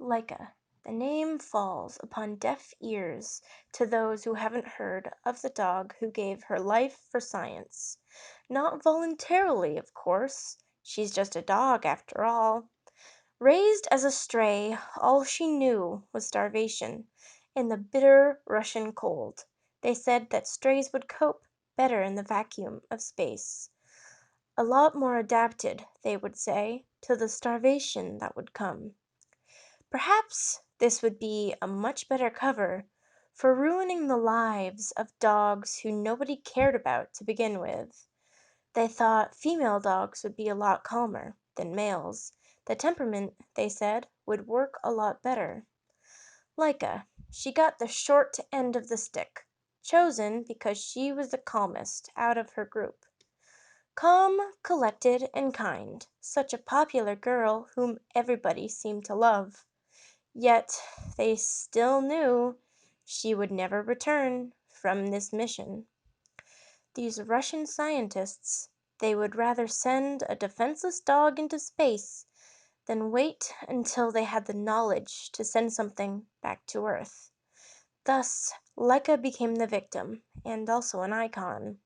Laika. The name falls upon deaf ears to those who haven't heard of the dog who gave her life for science. Not voluntarily, of course. She's just a dog after all. Raised as a stray, all she knew was starvation and the bitter Russian cold. They said that strays would cope better in the vacuum of space. A lot more adapted, they would say, to the starvation that would come. Perhaps this would be a much better cover for ruining the lives of dogs who nobody cared about to begin with. They thought female dogs would be a lot calmer than males. The temperament, they said, would work a lot better. Laika, she got the short end of the stick, chosen because she was the calmest out of her group. Calm, collected, and kind, such a popular girl whom everybody seemed to love. Yet they still knew she would never return from this mission. These Russian scientists, they would rather send a defenseless dog into space than wait until they had the knowledge to send something back to Earth. Thus, Laika became the victim and also an icon.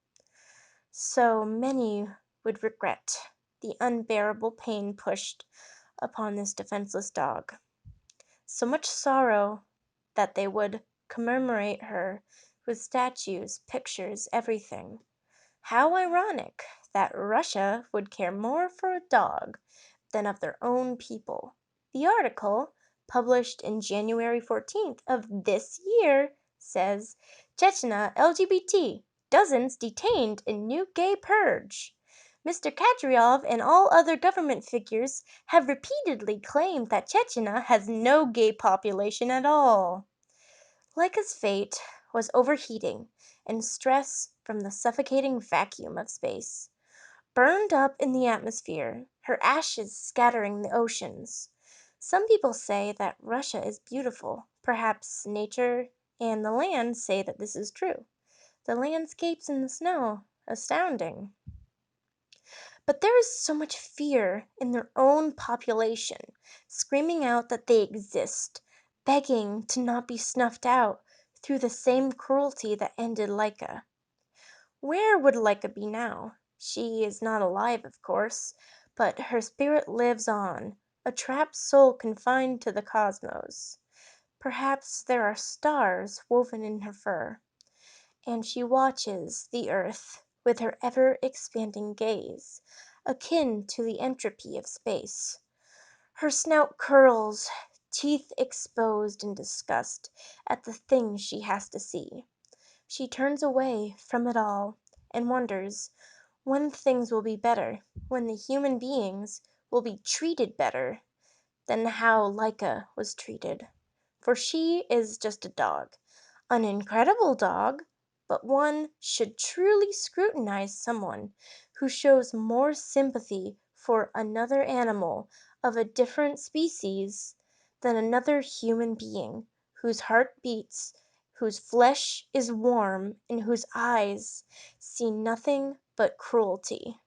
So many would regret the unbearable pain pushed upon this defenseless dog. So much sorrow that they would commemorate her with statues, pictures, everything. How ironic that Russia would care more for a dog than of their own people. The article, published in January 14th of this year, says Chechnya LGBT, dozens detained in new gay purge. Mr. Kadyrov and all other government figures have repeatedly claimed that Chechnya has no gay population at all. Laika's fate was overheating and stress from the suffocating vacuum of space. Burned up in the atmosphere, her ashes scattering the oceans. Some people say that Russia is beautiful. Perhaps nature and the land say that this is true. The landscapes in the snow, astounding. But there is so much fear in their own population, screaming out that they exist, begging to not be snuffed out through the same cruelty that ended Laika. Where would Laika be now? She is not alive, of course, but her spirit lives on, a trapped soul confined to the cosmos. Perhaps there are stars woven in her fur, and she watches the earth with her ever-expanding gaze, akin to the entropy of space. Her snout curls, teeth exposed in disgust at the things she has to see. She turns away from it all and wonders when things will be better, when the human beings will be treated better than how Laika was treated. For she is just a dog, an incredible dog, but one should truly scrutinize someone who shows more sympathy for another animal of a different species than another human being whose heart beats, whose flesh is warm, and whose eyes see nothing but cruelty.